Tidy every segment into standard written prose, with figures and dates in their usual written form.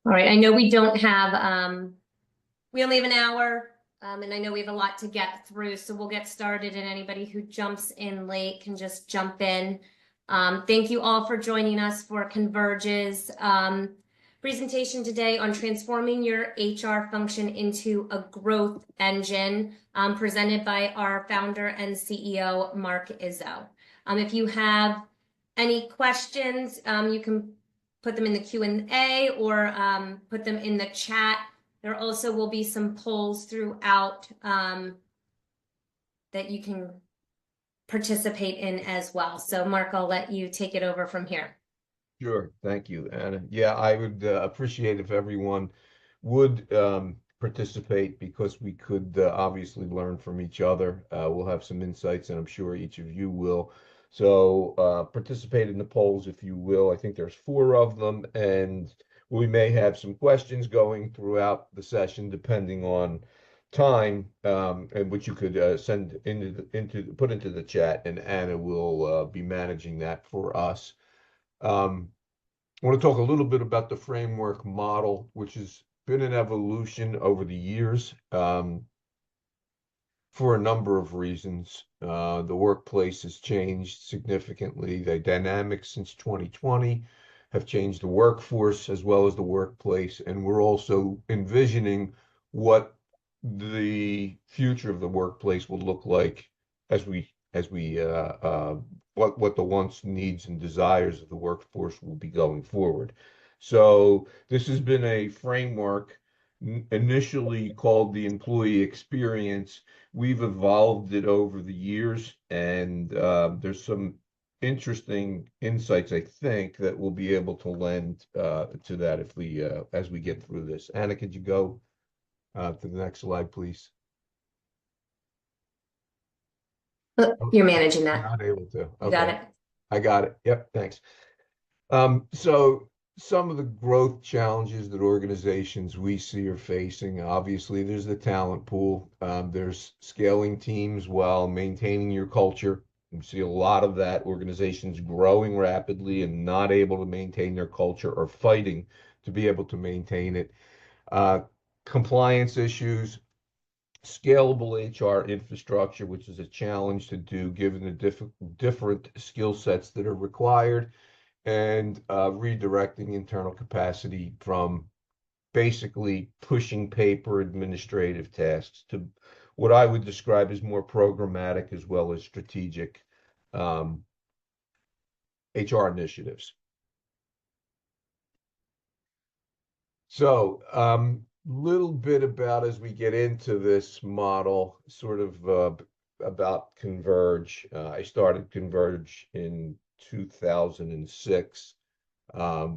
All right, I know we don't have, we only have an hour, and I know we have a lot to get through, so we'll get started, and anybody who jumps in late can just jump in. Thank you all for joining us for Converge's presentation today on transforming your HR function into a growth engine, presented by our founder and CEO, Mark Izzo. If you have any questions, you can put them in the Q&A or put them in the chat. There also will be some polls throughout that you can participate in as well. So Mark, I'll let you take it over from here. Sure. Thank you, Anna. Yeah, I would appreciate if everyone would participate because we could obviously learn from each other. We'll have some insights, and I'm sure each of you will. So participate in the polls if you will. I think there's 4 of them, and we may have some questions going throughout the session depending on time, and which you could send put into the chat, and Anna will be managing that for us. I want to talk a little bit about the framework model, which has been an evolution over the years for a number of reasons. The workplace has changed significantly. The dynamics since 2020 have changed the workforce as well as the workplace, and we're also envisioning what the future of the workplace will look like as we what the wants, needs, and desires of the workforce will be going forward. So this has been a framework initially called the employee experience. We've evolved it over the years, and there's some interesting insights, I think, that we'll be able to lend to that if we as we get through this. Anna, could you go to the next slide, please? You're managing I'm that. not able to. You got Okay. it. I got it. Yep, thanks. So some of the growth challenges that organizations we see are facing, obviously, there's the talent pool. There's scaling teams while maintaining your culture. You see a lot of that, organizations growing rapidly and not able to maintain their culture or fighting to be able to maintain it. Compliance issues, scalable HR infrastructure, which is a challenge to do given the different skill sets that are required, and redirecting internal capacity from basically pushing paper administrative tasks to what I would describe as more programmatic as well as strategic HR initiatives. So, little bit about as we get into this model, sort of about Converge. I started Converge in 2006.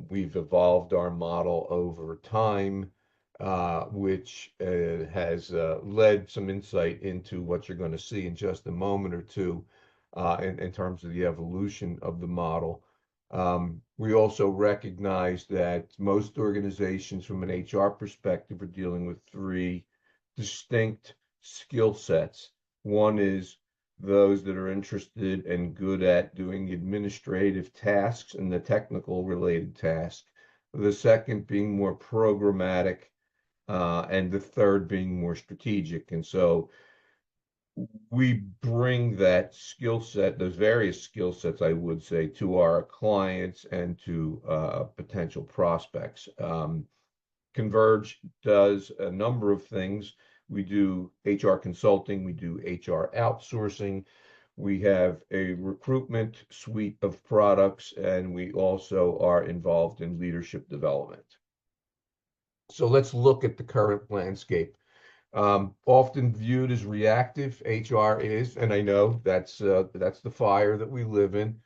We've evolved our model over time, which has led some insight into what you're going to see in just a moment or two in terms of the evolution of the model. We also recognize that most organizations from an HR perspective are dealing with 3 distinct skill sets. One is those that are interested and good at doing administrative tasks and the technical related tasks. The second being more programmatic, and the third being more strategic. And so we bring that skill set, those various skill sets, I would say, to our clients and to potential prospects. Converge does a number of things. We do HR consulting, we do HR outsourcing, we have a recruitment suite of products, and we also are involved in leadership development. So let's look at the current landscape. Often viewed as reactive, HR is, and I know that's the fire that we live in.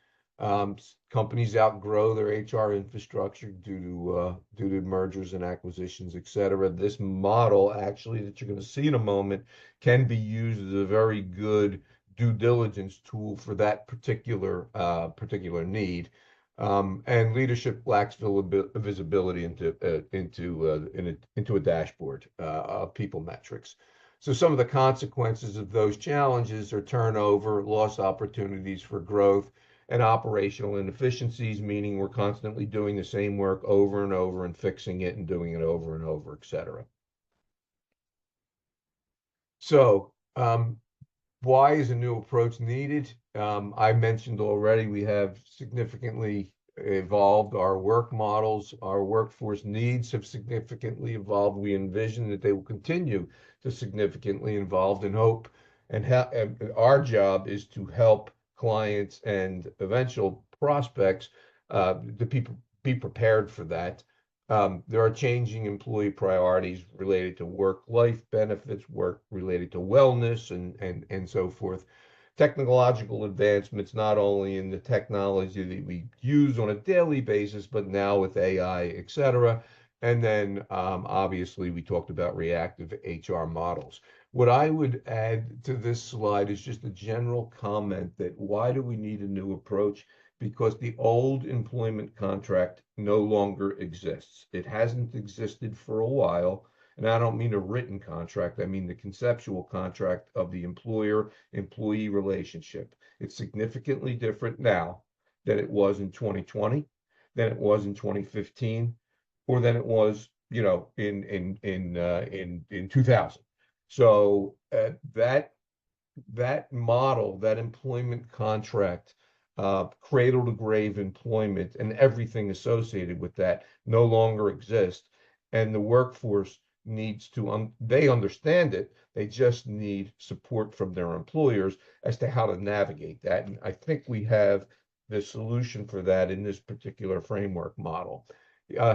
Companies outgrow their HR infrastructure due to mergers and acquisitions, et cetera. This model, actually, that you're going to see in a moment, can be used as a very good due diligence tool for that particular need. And leadership lacks visibility into a dashboard of people metrics. So some of the consequences of those challenges are turnover, lost opportunities for growth, and operational inefficiencies, meaning we're constantly doing the same work over and over and fixing it and doing it over and over, et cetera. So, why is a new approach needed? I mentioned already we have significantly evolved our work models. Our workforce needs have significantly evolved. We envision that they will continue to significantly evolve and hope. And our job is to help clients and eventual prospects to be prepared for that. There are changing employee priorities related to work-life benefits, work related to wellness, and so forth. Technological advancements, not only in the technology that we use on a daily basis, but now with AI, et cetera. And then obviously we talked about reactive HR models. What I would add to this slide is just a general comment that why do we need a new approach? Because the old employment contract no longer exists. It hasn't existed for a while. And I don't mean a written contract, I mean the conceptual contract of the employer-employee relationship. It's significantly different now than it was in 2020, than it was in 2015, or than it was, in 2000. So that model, that employment contract, cradle to grave employment and everything associated with that no longer exist. And the workforce needs to, they understand it. They just need support from their employers as to how to navigate that. And I think we have the solution for that in this particular framework model.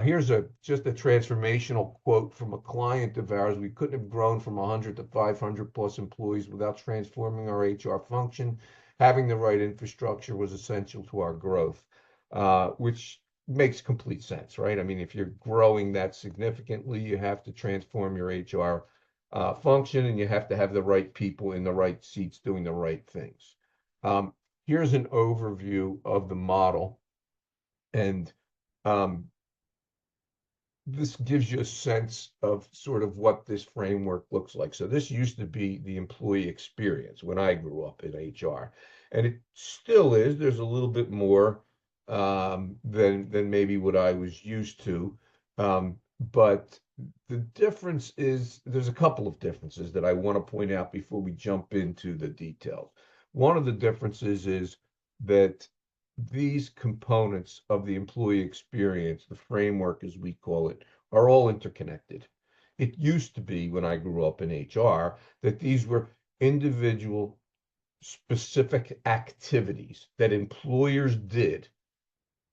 Here's just a transformational quote from a client of ours. We couldn't have grown from 100 to 500 plus employees without transforming our HR function. Having the right infrastructure was essential to our growth, which makes complete sense, right? I mean, if you're growing that significantly, you have to transform your HR function, and you have to have the right people in the right seats doing the right things. Here's an overview of the model, and this gives you a sense of sort of what this framework looks like. So this used to be the employee experience when I grew up in HR, and it still is. There's a little bit more than maybe what I was used to, but the difference is there's a couple of differences that I want to point out before we jump into the details. One of the differences is that these components of the employee experience, the framework as we call it, are all interconnected. It used to be when I grew up in HR that these were individual specific activities that employers did,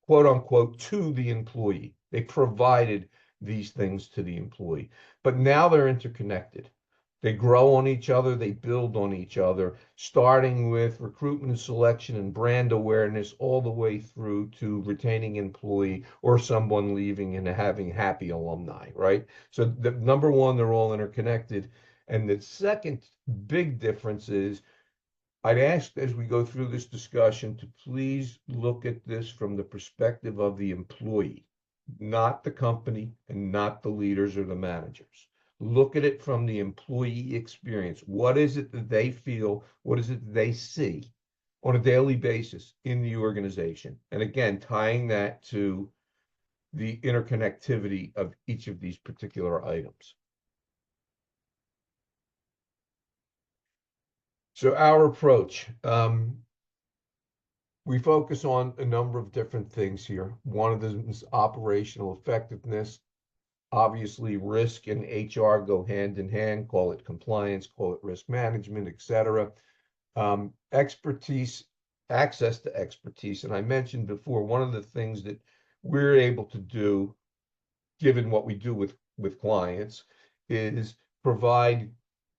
quote unquote, to the employee. They provided these things to the employee, but now they're interconnected. They grow on each other, they build on each other, starting with recruitment and selection and brand awareness, all the way through to retaining employee or someone leaving and having happy alumni, right? So the number one, they're all interconnected. And the second big difference is I'd ask as we go through this discussion to please look at this from the perspective of the employee, not the company and not the leaders or the managers. Look at it from the employee experience. What is it that they feel? What is it that they see on a daily basis in the organization? And again, tying that to the interconnectivity of each of these particular items. So our approach, we focus on a number of different things here. One of them is operational effectiveness. Obviously, risk and HR go hand in hand, call it compliance, call it risk management, et cetera. Expertise, access to expertise. And I mentioned before, one of the things that we're able to do, given what we do with clients, is provide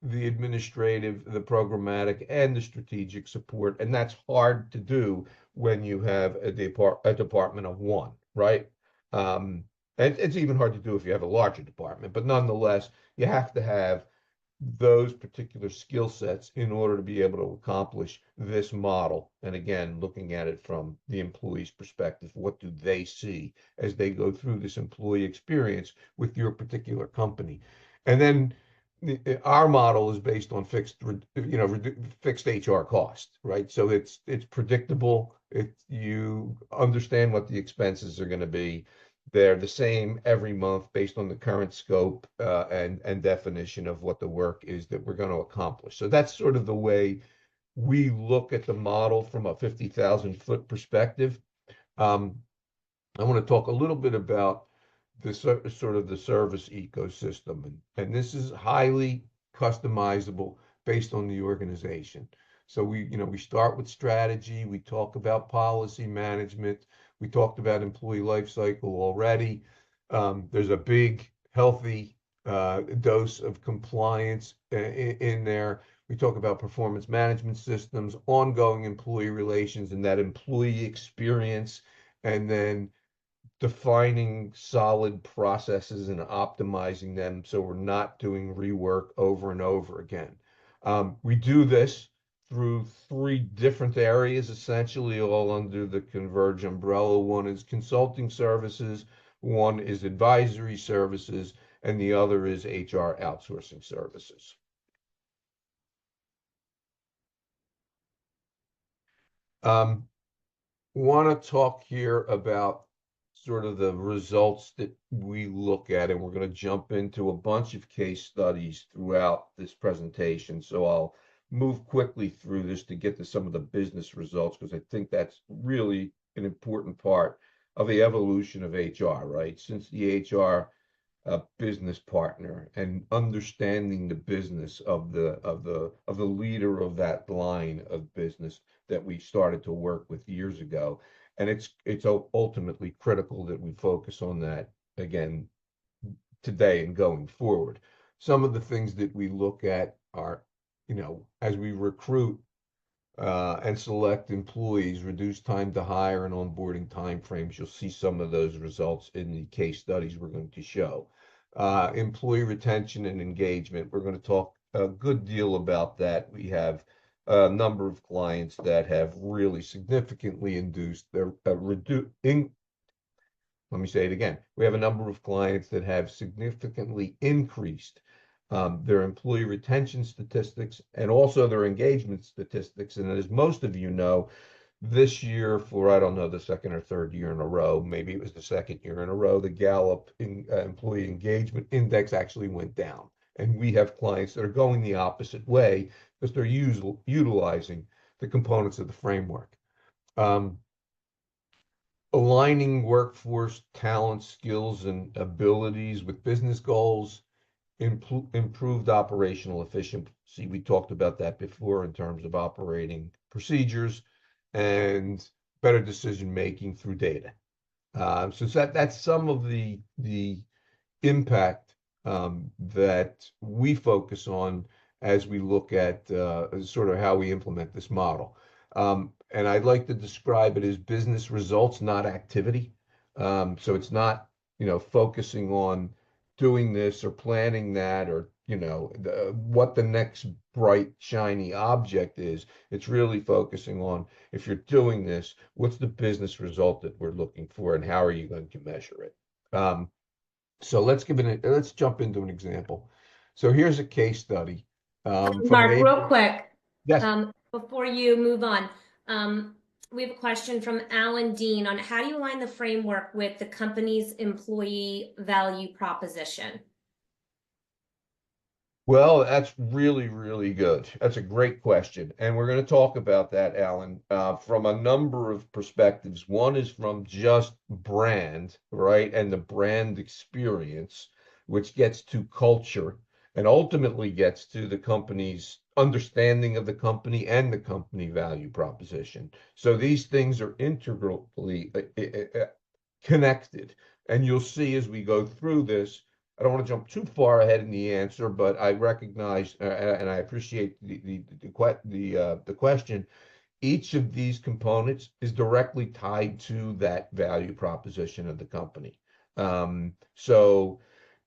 the administrative, the programmatic, and the strategic support. And that's hard to do when you have a department of one, right? And it's even hard to do if you have a larger department, but nonetheless, you have to have those particular skill sets in order to be able to accomplish this model. And again, looking at it from the employee's perspective, what do they see as they go through this employee experience with your particular company? And then our model is based on fixed HR cost, right? So it's predictable. You understand what the expenses are going to be. They're the same every month based on the current scope and definition of what the work is that we're going to accomplish. So that's sort of the way we look at the model from a 50,000-foot perspective. Um, I want to talk a little bit about the sort of the service ecosystem, and this is highly customizable based on the organization. So we start with strategy, we talk about policy management, we talked about employee life cycle already. There's a big, healthy dose of compliance in there. We talk about performance management systems, ongoing employee relations, and that employee experience, and then defining solid processes and optimizing them so we're not doing rework over and over again. We do this through three different areas, essentially all under the Converge umbrella. One is consulting services, one is advisory services, and the other is HR outsourcing services. Um, Want to talk here about sort of the results that we look at, and we're going to jump into a bunch of case studies throughout this presentation. So I'll move quickly through this to get to some of the business results, because I think that's really an important part of the evolution of HR, right? Since the HR business partner and understanding the business of the leader of that line of business that we started to work with years ago. And it's ultimately critical that we focus on that again today and going forward. Some of the things that we look at are, as we recruit and select employees, reduce time to hire and onboarding timeframes. You'll see some of those results in the case studies we're going to show. Employee retention and engagement. We're going to talk a good deal about that. We have a number of clients that have really significantly induced their let me say it again. We have a number of clients that have significantly increased their employee retention statistics and also their engagement statistics. And as most of you know, this year, for I don't know, the second or third year in a row, maybe it was the second year in a row, the Gallup Employee Engagement Index actually went down. And we have clients that are going the opposite way because they're utilizing the components of the framework. Aligning workforce talent, skills, and abilities with business goals, improved operational efficiency. We talked about that before in terms of operating procedures and better decision making through data. So that's some of the impact that we focus on as we look at sort of how we implement this model. And I'd like to describe it as business results, not activity. So it's not, focusing on doing this or planning that or, what the next bright, shiny object is. It's really focusing on, if you're doing this, what's the business result that we're looking for and how are you going to measure it? So let's jump into an example. So here's a case study from Mark, an real quick, yes. before you move on, we have a question from Alan Dean on how do you align the framework with the company's employee value proposition? Well, that's really, really good. That's a great question. And we're going to talk about that, Alan, from a number of perspectives. One is from just brand, right? And the brand experience, which gets to culture and ultimately gets to the company's understanding of the company and the company value proposition. So these things are integrally connected. And you'll see as we go through this, I don't want to jump too far ahead in the answer, but I recognize and I appreciate the question. Each of these components is directly tied to that value proposition of the company. So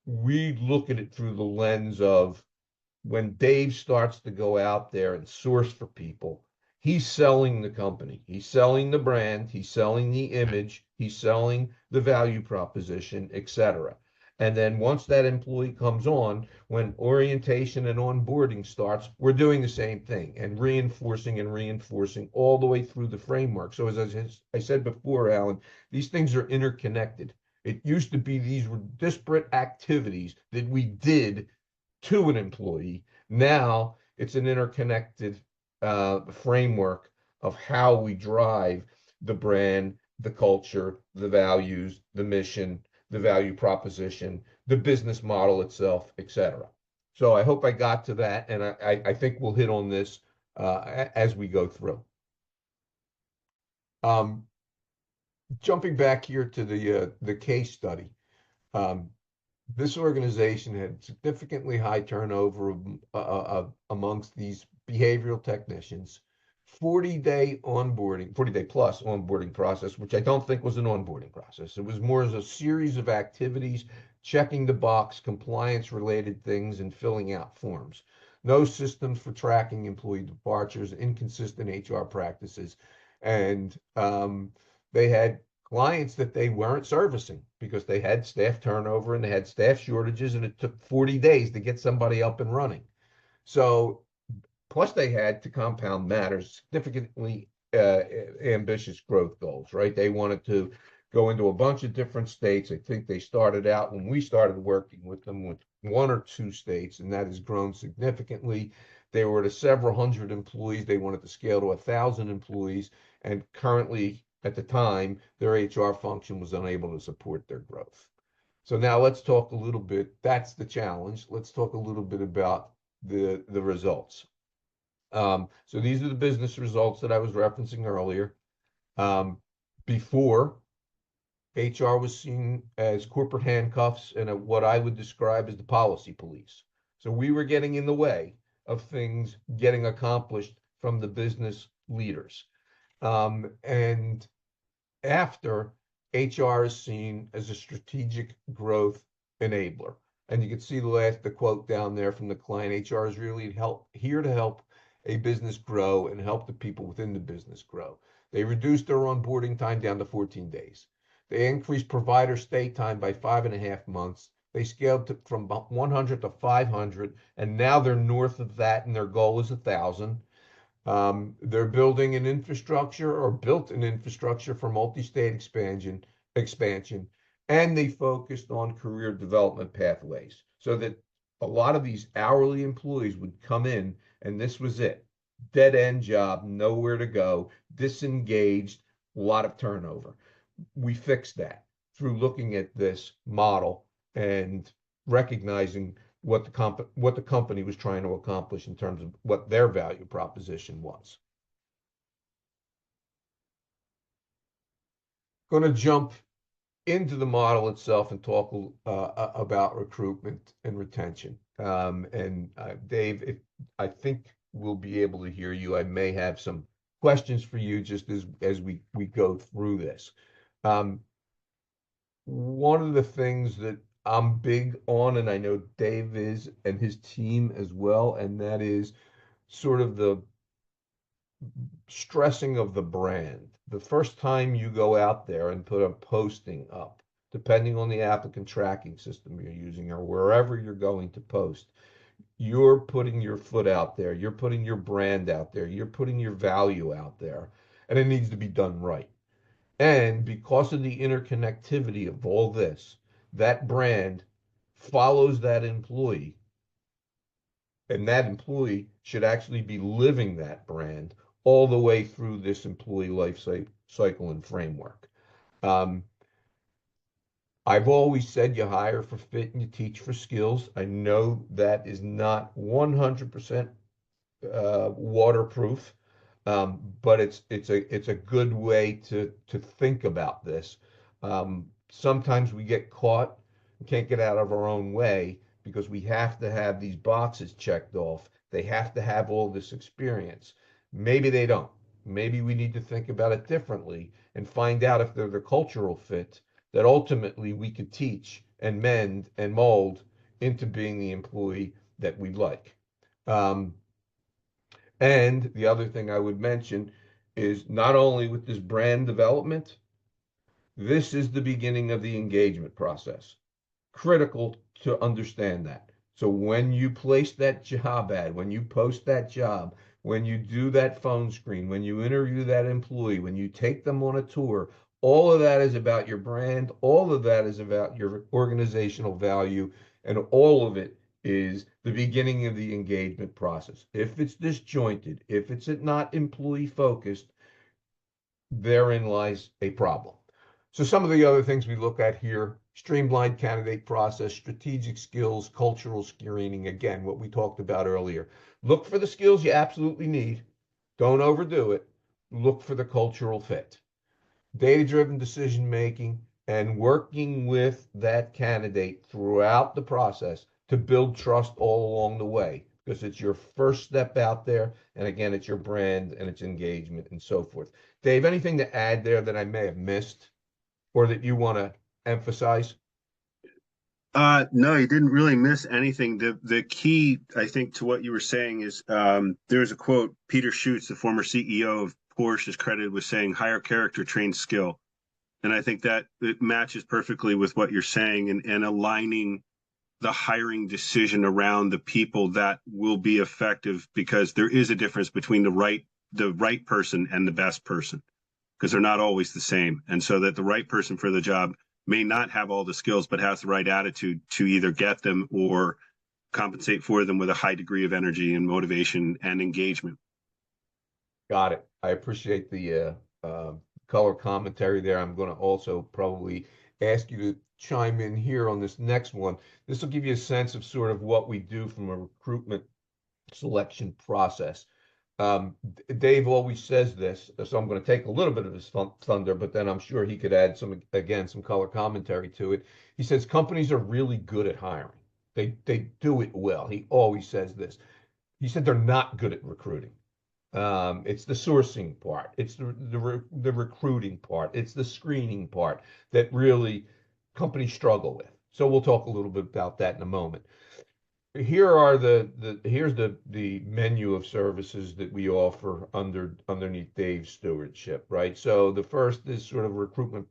we look at it through the lens of when Dave starts to go out there and source for people, he's selling the company, he's selling the brand, he's selling the image, he's selling the value proposition, etc. And then once that employee comes on, when orientation and onboarding starts, we're doing the same thing and reinforcing all the way through the framework. So as I said before, Alan, these things are interconnected. It used to be these were disparate activities that we did to an employee. Now it's an interconnected framework of how we drive the brand, the culture, the values, the mission, the value proposition, the business model itself, etc. So I hope I got to that, and I think we'll hit on this as we go through. Um, Jumping back here to the case study. Um, this organization had significantly high turnover amongst these behavioral technicians, 40-day onboarding, 40-day plus onboarding process, which I don't think was an onboarding process. It was more as a series of activities, checking the box, compliance related things, and filling out forms. No systems for tracking employee departures, inconsistent HR practices, and they had clients that they weren't servicing because they had staff turnover and they had staff shortages, and it took 40 days to get somebody up and running. So, plus they had, to compound matters, significantly ambitious growth goals, right? They wanted to go into a bunch of different states. I think they started out when we started working with them with one or two states, and that has grown significantly. They were at several hundred employees. They wanted to scale to 1,000 employees, and currently, at the time, their HR function was unable to support their growth. So now let's talk a little bit. That's the challenge. Let's talk a little bit about the results. So these are the business results that I was referencing earlier. Before, HR was seen as corporate handcuffs and what I would describe as the policy police. So we were getting in the way of things getting accomplished from the business leaders. And after, HR is seen as a strategic growth enabler. And you can see the quote down there from the client. HR is really here to help a business grow and help the people within the business grow. They reduced their onboarding time down to 14 days. They increased provider stay time by 5.5 months. They scaled from 100 to 500, and now they're north of that, and their goal is 1,000. They're building an infrastructure or built an infrastructure for multi-state expansion, and they focused on career development pathways so that a lot of these hourly employees would come in and this was it. Dead end job, nowhere to go, disengaged, a lot of turnover. We fixed that through looking at this model and recognizing what the company was trying to accomplish in terms of what their value proposition was. Going to jump into the model itself and talk about recruitment and retention. And Dave, if I think we'll be able to hear you, I may have some questions for you just as we go through this. One of the things that I'm big on, and I know Dave is, and his team as well, and that is sort of the stressing of the brand. The first time you go out there and put a posting up, depending on the applicant tracking system you're using or wherever you're going to post, you're putting your foot out there, you're putting your brand out there, you're putting your value out there, and it needs to be done right. And because of the interconnectivity of all this, that brand follows that employee, and that employee should actually be living that brand all the way through this employee life cycle and framework. Um, I've always said you hire for fit and you teach for skills. I know that is not 100% waterproof, but it's a good way to think about this. Sometimes we get caught and can't get out of our own way because we have to have these boxes checked off. They have to have all this experience. Maybe they don't. Maybe we need to think about it differently and find out if they're the cultural fit that ultimately we could teach and mend and mold into being the employee that we'd like. And the other thing I would mention is not only with this brand development, this is the beginning of the engagement process. critical to understand that. So when you place that job ad, when you post that job, when you do that phone screen, when you interview that employee, when you take them on a tour, all of that is about your brand. All of that is about your organizational value. And all of it is the beginning of the engagement process. If it's disjointed, if it's not employee focused, therein lies a problem. So some of the other things we look at here, streamlined candidate process, strategic skills, cultural screening, again, what we talked about earlier. Look for the skills you absolutely need. Don't overdo it. Look for the cultural fit. Data-driven decision making and working with that candidate throughout the process to build trust all along the way, because it's your first step out there. And again, it's your brand and its engagement and so forth. Dave, anything to add there that I may have missed or that you want to emphasize? No, you didn't really miss anything. The key, I think, to what you were saying is there's a quote. Peter Schutz, the former CEO of Porsche, is credited with saying, "Hire character, train skill." And I think that it matches perfectly with what you're saying, and aligning the hiring decision around the people that will be effective, because there is a difference between the right person and the best person, because they're not always the same. And so that the right person for the job may not have all the skills, but has the right attitude to either get them or compensate for them with a high degree of energy and motivation and engagement. Got it. I appreciate the color commentary there. I'm going to also probably ask you to chime in here on this next one. This will give you a sense of sort of what we do from a recruitment selection process. Dave always says this, so I'm going to take a little bit of his thunder, but then I'm sure he could add some color commentary to it. He says companies are really good at hiring. They do it well. He always says this. He said they're not good at recruiting. It's the sourcing part. It's the recruiting part. It's the screening part that really companies struggle with. So we'll talk a little bit about that in a moment. Here's the menu of services that we offer underneath Dave's stewardship, right? So the first is sort of recruitment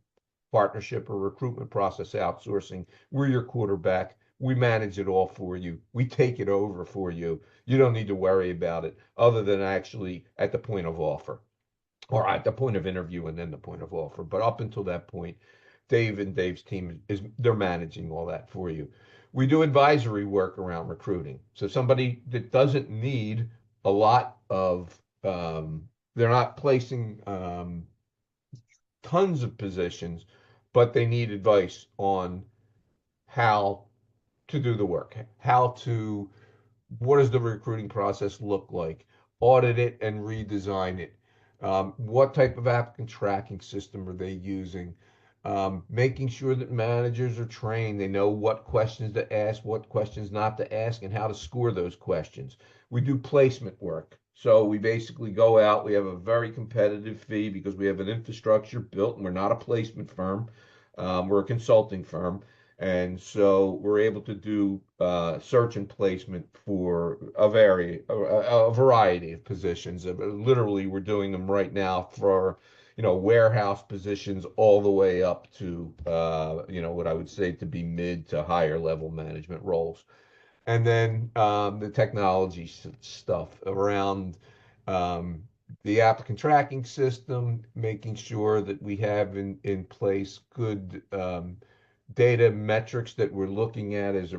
partnership or recruitment process outsourcing. We're your quarterback. We manage it all for you. We take it over for you. You don't need to worry about it other than actually at the point of offer or at the point of interview and then the point of offer. But up until that point, Dave and Dave's team they're managing all that for you. We do advisory work around recruiting. So somebody that doesn't need a lot of they're not placing tons of positions, but they need advice on how to do the work, what does the recruiting process look like, audit it and redesign it. What type of applicant tracking system are they using? Making sure that managers are trained, they know what questions to ask, what questions not to ask, and how to score those questions. We do placement work. So we basically go out, we have a very competitive fee because we have an infrastructure built and we're not a placement firm. We're a consulting firm. And so we're able to do search and placement for a variety of positions. Literally, we're doing them right now for, warehouse positions all the way up to, what I would say to be mid to higher level management roles. And then the technology stuff around the applicant tracking system, making sure that we have in place good data metrics that we're looking at as it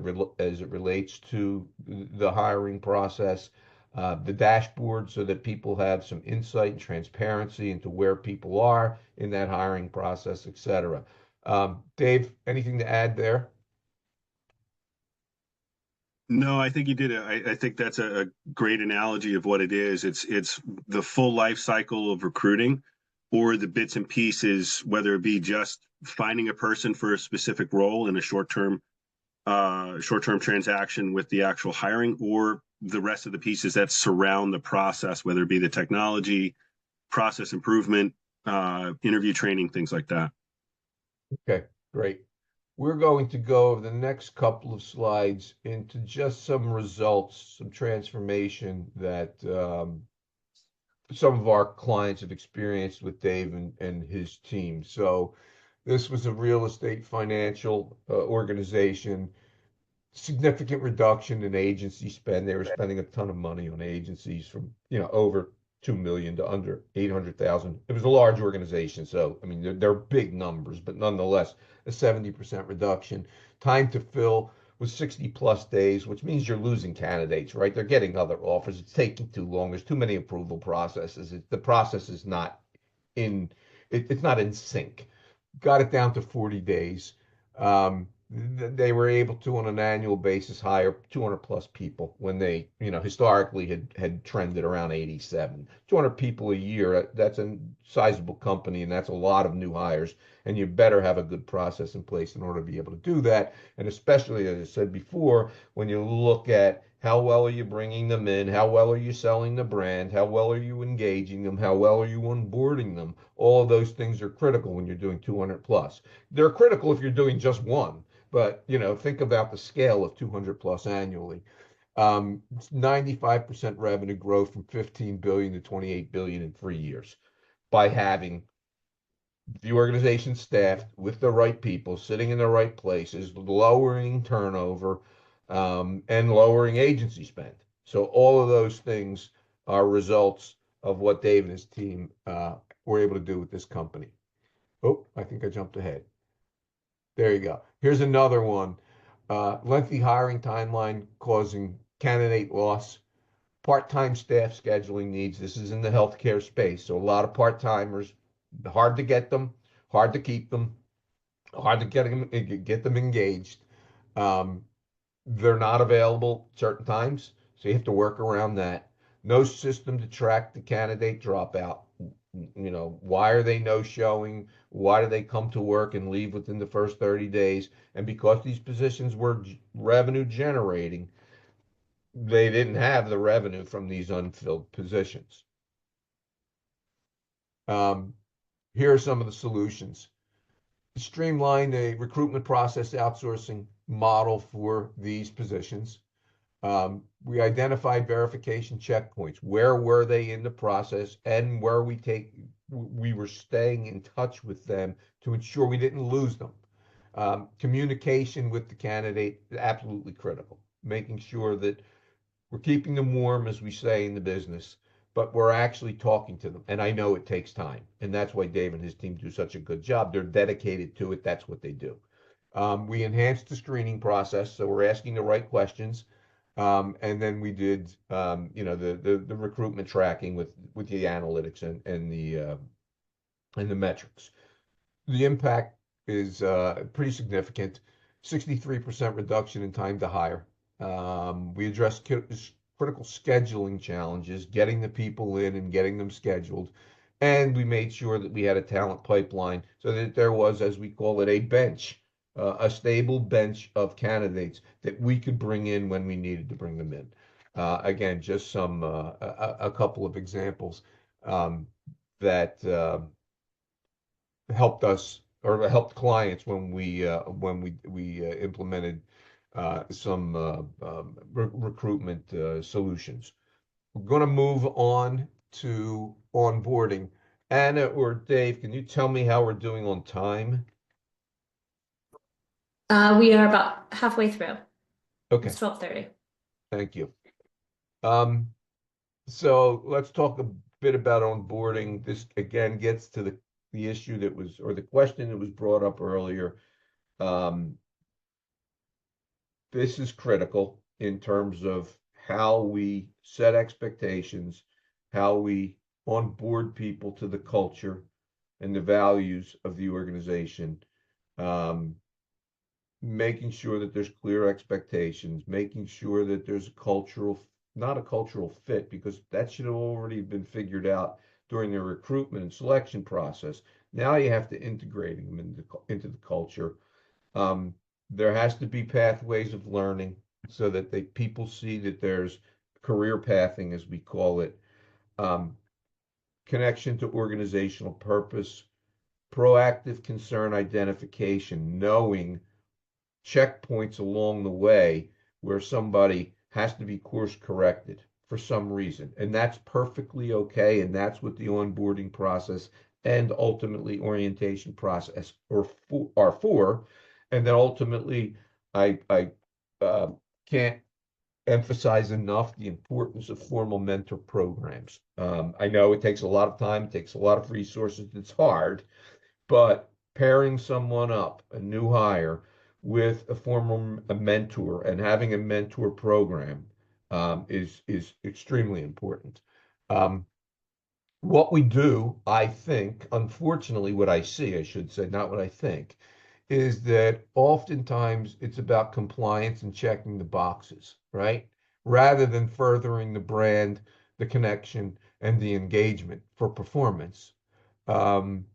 relates to the hiring process, the dashboard so that people have some insight and transparency into where people are in that hiring process, et cetera. Dave, anything to add there? No, I think you did. I think that's a great analogy of what it is. It's the full life cycle of recruiting, or the bits and pieces, whether it be just finding a person for a specific role in a short term transaction with the actual hiring, or the rest of the pieces that surround the process, whether it be the technology, process improvement, interview training, things like that. Okay, great. We're going to go over the next couple of slides into just some results, some transformation that some of our clients have experienced with Dave and his team. So This was a real estate financial organization. Significant reduction in agency spend. They were spending a ton of money on agencies from, over 2 million to under 800,000. It was a large organization. So, I mean, they're big numbers, but nonetheless, a 70% reduction. Time to fill was 60 plus days, which means you're losing candidates, right? They're getting other offers. It's taking too long. There's too many approval processes. The process is not in, it's not in sync. Got it down to 40 days. They were able to, on an annual basis, hire 200 plus people when they, historically had trended around 87. 200 people a year, that's a sizable company, and that's a lot of new hires. And you better have a good process in place in order to be able to do that. And especially, as I said before, when you look at how well are you bringing them in, how well are you selling the brand, how well are you engaging them, how well are you onboarding them, all of those things are critical when you're doing 200 plus. They're critical if you're doing just one. But, think about the scale of 200 plus annually. 95% revenue growth from 15 billion to 28 billion in 3 years by having the organization staffed with the right people, sitting in the right places, lowering turnover, and lowering agency spend. So all of those things are results of what Dave and his team were able to do with this company. Oh, I think I jumped ahead. There you go. Here's another one. Lengthy hiring timeline causing candidate loss. Part-time staff scheduling needs. This is in the healthcare space. So a lot of part-timers, hard to get them, hard to keep them, hard to get them engaged. Um, they're not available certain times, so you have to work around that. No system to track the candidate dropout. Why are they no showing? Why do they come to work and leave within the first 30 days? And because these positions were revenue generating, they didn't have the revenue from these unfilled positions. Here are some of the solutions. Streamline a recruitment process outsourcing model for these positions. We identified verification checkpoints. Where were they in the process, and where we were staying in touch with them to ensure we didn't lose them. Communication with the candidate is absolutely critical. Making sure that we're keeping them warm, as we say in the business, but we're actually talking to them. And I know it takes time, and that's why Dave and his team do such a good job. They're dedicated to it. That's what they do. We enhanced the screening process, so we're asking the right questions. And then we did, the recruitment tracking with the analytics and the metrics. The impact is pretty significant. 63% reduction in time to hire. We addressed critical scheduling challenges, getting the people in and getting them scheduled. And we made sure that we had a talent pipeline so that there was, as we call it, a bench, a stable bench of candidates that we could bring in when we needed to bring them in. Again, just a couple of examples that helped us or helped clients when we implemented some recruitment solutions. We're going to move on to onboarding. Anna or Dave, can you tell me how we're doing on time? We are about halfway through. Okay, It's 12:30. thank you. So let's talk a bit about onboarding. This again gets to the issue that was, or the question that was brought up earlier. This is critical in terms of how we set expectations, how we onboard people to the culture and the values of the organization, making sure that there's clear expectations, making sure that there's not a cultural fit, because that should have already been figured out during the recruitment and selection process. Now you have to integrate them into the culture. There has to be pathways of learning so that people see that there's career pathing, as we call it, connection to organizational purpose, proactive concern identification, knowing checkpoints along the way where somebody has to be course corrected for some reason. And that's perfectly okay. And that's what the onboarding process and ultimately orientation process are for. And then ultimately, I can't emphasize enough the importance of formal mentor programs. I know it takes a lot of time, it takes a lot of resources, it's hard, but pairing someone up, a new hire, with a former mentor and having a mentor program is extremely important. Um, what we do, I think, unfortunately, what I see, I should say, not what I think, is that oftentimes it's about compliance and checking the boxes, right? Rather than furthering the brand, the connection, and the engagement for performance. Um,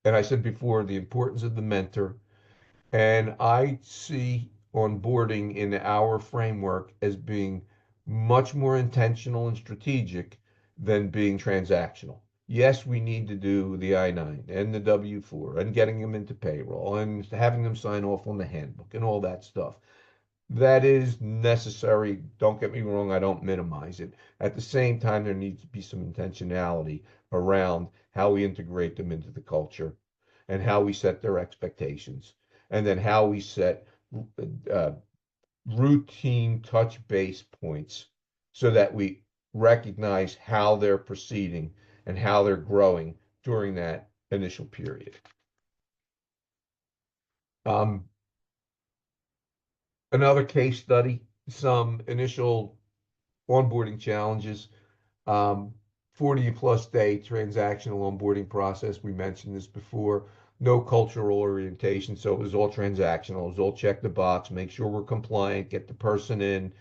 and I said before, the importance of the mentor. And I see onboarding in our framework as being much more intentional and strategic than being transactional. Yes, we need to do the I-9 and the W-4 and getting them into payroll and having them sign off on the handbook and all that stuff. That is necessary. Don't get me wrong, I don't minimize it. At the same time, there needs to be some intentionality around how we integrate them into the culture and how we set their expectations, and then how we set uh, routine touch base points so that we recognize how they're proceeding and how they're growing during that initial period. Um, Another case study, some initial onboarding challenges. 40 plus day transactional onboarding process. We mentioned this before. No cultural orientation. So it was all transactional. It was all check the box, make sure we're compliant, get the person in,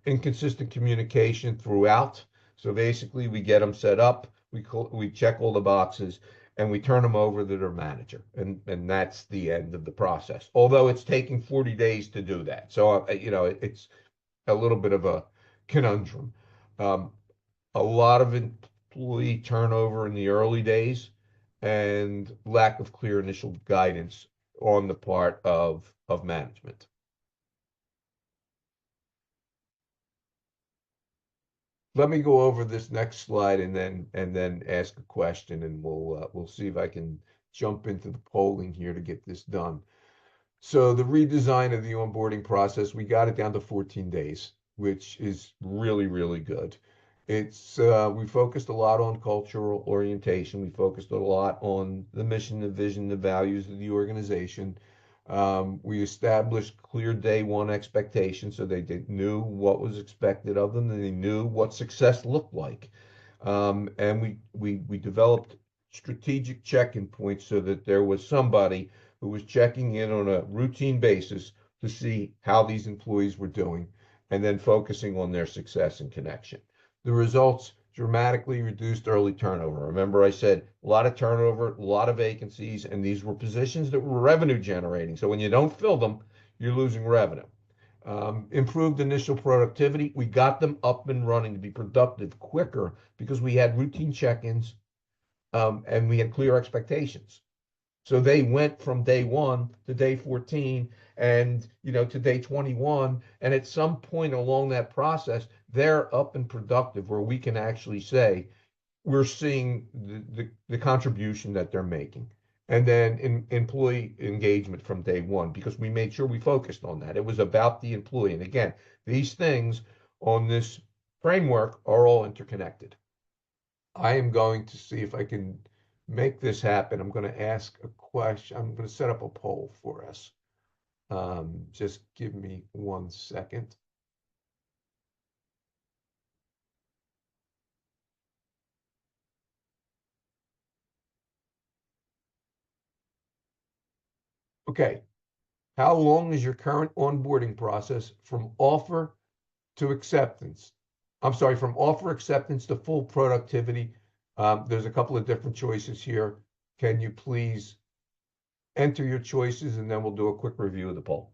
inconsistent communication throughout. So basically, we get them set up, we check all the boxes, and we turn them over to their manager. And that's the end of the process. Although it's taking 40 days to do that. So, it's a little bit of a conundrum. Um, a lot of employee turnover in the early days and lack of clear initial guidance on the part of management. Let me go over this next slide and then ask a question, and we'll see if I can jump into the polling here to get this done. So the redesign of the onboarding process, we got it down to 14 days, which is really, really good. We focused a lot on cultural orientation. We focused a lot on the mission, the vision, the values of the organization. We established clear day one expectations so they knew what was expected of them and they knew what success looked like. And we developed strategic check-in points so that there was somebody who was checking in on a routine basis to see how these employees were doing and then focusing on their success and connection. The results dramatically reduced early turnover. Remember, I said a lot of turnover, a lot of vacancies, and these were positions that were revenue generating. So when you don't fill them, you're losing revenue. Improved initial productivity. We got them up and running to be productive quicker because we had routine check-ins and we had clear expectations. So they went from day one to day 14 and to day 21. And at some point along that process, they're up and productive where we can actually say we're seeing the contribution that they're making. And then employee engagement from day one, because we made sure we focused on that. It was about the employee. And again, these things on this framework are all interconnected. I am going to see if I can make this happen. I'm going to ask a question. I'm going to set up a poll for us. Just give me 1 second. Okay. How long is your current onboarding process from offer to acceptance? I'm sorry, from offer acceptance to full productivity. There's a couple of different choices here. Can you please enter your choices and then we'll do a quick review of the poll.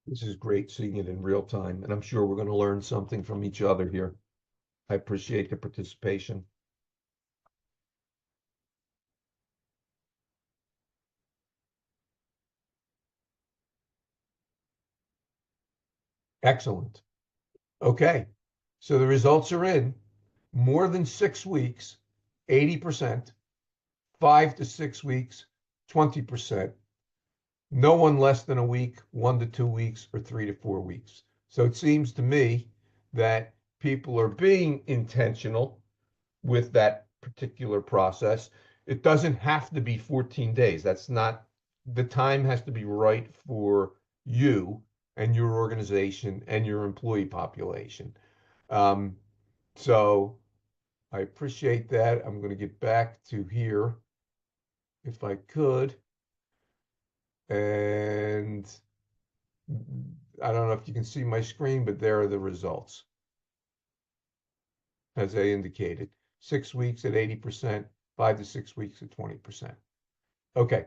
This is great seeing it in real time, and I'm sure we're going to learn something from each other here. I appreciate the participation. Excellent. Okay. So the results are in. More than 6 weeks, 80%, 5 to 6 weeks, 20%. No one less than a week, 1 to 2 weeks, or 3 to 4 weeks. So it seems to me that people are being intentional with that particular process. It doesn't have to be 14 days. That's not, the time has to be right for you and your organization and your employee population. Um, so I appreciate that. I'm going to get back to here if I could. And I don't know if you can see my screen, but there are the results as I indicated. 6 weeks at 80%, 5 to 6 weeks at 20%. Okay.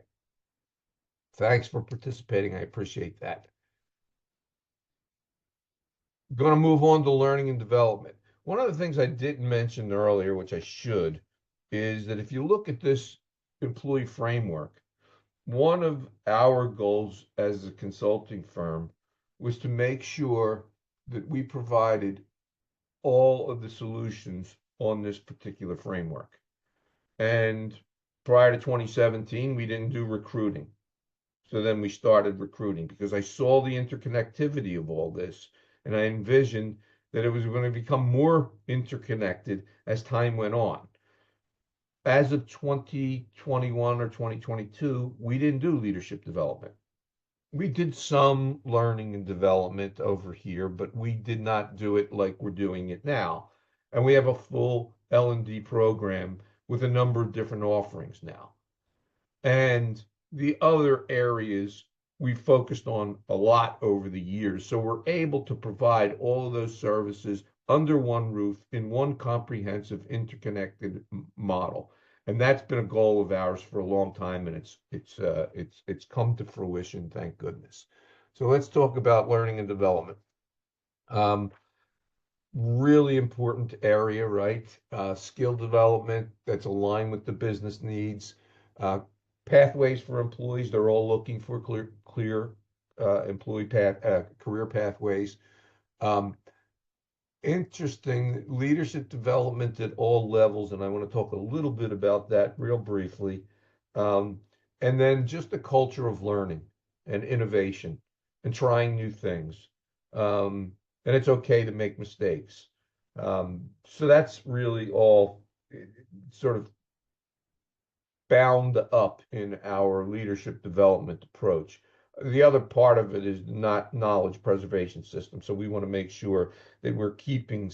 Thanks for participating. I appreciate that. Going to move on to learning and development. One of the things I didn't mention earlier, which I should, is that if you look at this employee framework, one of our goals as a consulting firm was to make sure that we provided all of the solutions on this particular framework. And prior to 2017, we didn't do recruiting. So then we started recruiting because I saw the interconnectivity of all this, and I envisioned that it was going to become more interconnected as time went on. As of 2021 or 2022, we didn't do leadership development. We did some learning and development over here, but we did not do it like we're doing it now. And we have a full L&D program with a number of different offerings now. And the other areas we focused on a lot over the years. So we're able to provide all of those services under one roof in one comprehensive interconnected model. And that's been a goal of ours for a long time, and it's come to fruition, thank goodness. So let's talk about learning and development. Really important area, right? Skill development that's aligned with the business needs. Pathways for employees, they're all looking for clear employee career pathways. Interesting leadership development at all levels, and I want to talk a little bit about that real briefly. And then just the culture of learning and innovation and trying new things. And it's okay to make mistakes. So that's really all sort of bound up in our leadership development approach. The other part of it is not knowledge preservation system. So we want to make sure that we're keeping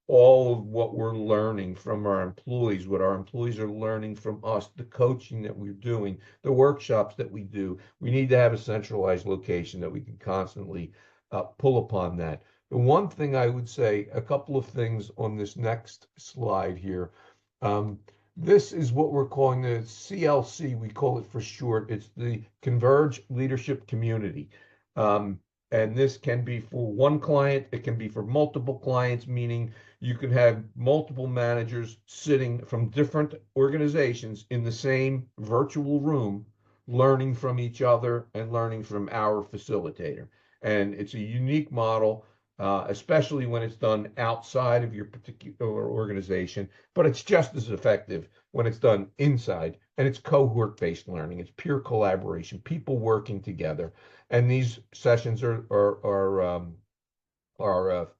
all of what we're learning from our employees, what our employees are learning from us, the coaching that we're doing, the workshops that we do. We need to have a centralized location that we can constantly pull upon that. The one thing I would say, a couple of things on this next slide here. This is what we're calling the CLC. We call it for short. It's the Converge Leadership Community. And this can be for one client. It can be for multiple clients, meaning you can have multiple managers sitting from different organizations in the same virtual room, learning from each other and learning from our facilitator. And it's a unique model. Especially when it's done outside of your particular organization, but it's just as effective when it's done inside. And it's cohort-based learning. It's peer collaboration, people working together. And these sessions are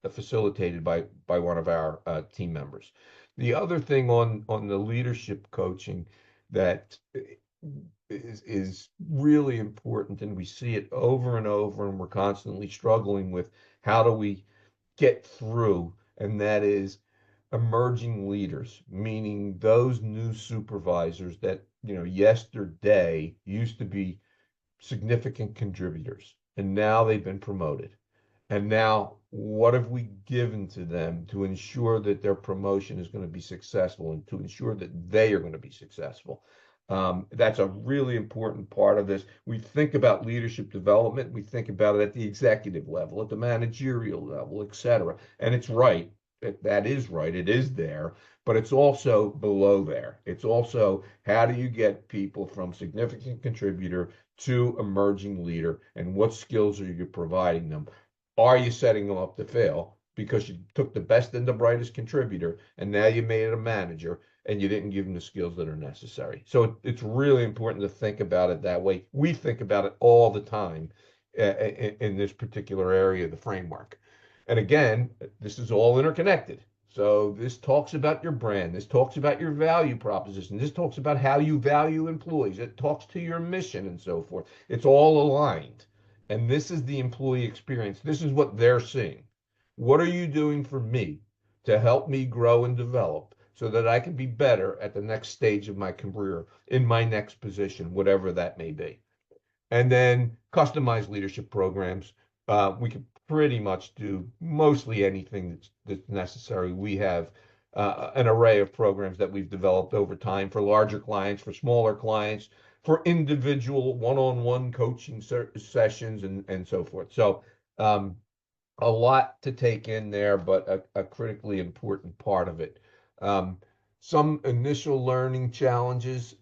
facilitated by one of our team members. The other thing on the leadership coaching that is really important, and we see it over and over, and we're constantly struggling with how do we get through, and that is emerging leaders, meaning those new supervisors that, yesterday used to be significant contributors, and now they've been promoted. And now, what have we given to them to ensure that their promotion is going to be successful and to ensure that they are going to be successful? That's a really important part of this. We think about leadership development. We think about it at the executive level, at the managerial level, et cetera. And it's right. That is right. It is there, but it's also below there. It's also how do you get people from significant contributor to emerging leader, and what skills are you providing them? are you setting them up to fail because you took the best and the brightest contributor and now you made it a manager and you didn't give them the skills that are necessary? So it's really important to think about it that way. We think about it all the time in this particular area of the framework. And again, this is all interconnected. So this talks about your brand. This talks about your value proposition. This talks about how you value employees. It talks to your mission and so forth. It's all aligned. And this is the employee experience. This is what they're seeing. What are you doing for me to help me grow and develop so that I can be better at the next stage of my career in my next position, whatever that may be? And then customized leadership programs. We can pretty much do mostly anything that's necessary. We have an array of programs that we've developed over time for larger clients, for smaller clients, for individual one-on-one coaching sessions and so forth. So a lot to take in there, but a critically important part of it. Um, some initial learning challenges.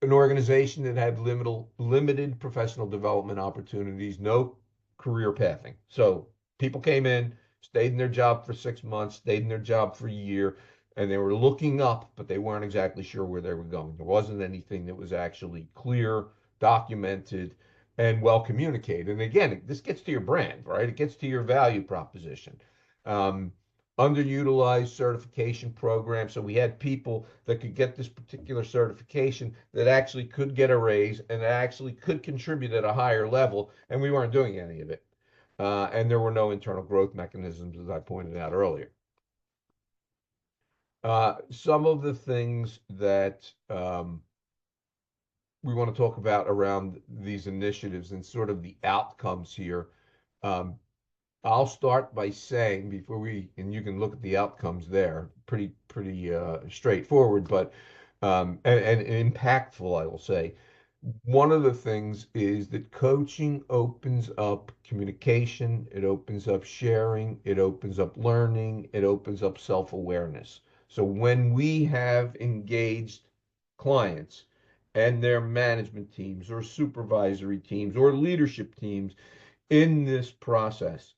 An organization that had limited professional development opportunities, no career pathing. So people came in, stayed in their job for 6 months, stayed in their job for a year, and they were looking up, but they weren't exactly sure where they were going. There wasn't anything that was actually clear, documented, and well communicated. And again, this gets to your brand, right? It gets to your value proposition. Um, Underutilized certification program. So we had people that could get this particular certification that actually could get a raise and that actually could contribute at a higher level, and we weren't doing any of it. And there were no internal growth mechanisms, as I pointed out earlier. Some of the things that we want to talk about around these initiatives and sort of the outcomes here. Um, I'll start by saying before and you can look at the outcomes there, pretty straightforward, but and impactful, I will say. One of the things is that coaching opens up communication, it opens up sharing, it opens up learning, it opens up self-awareness. So when we have engaged clients and their management teams or supervisory teams or leadership teams in this process,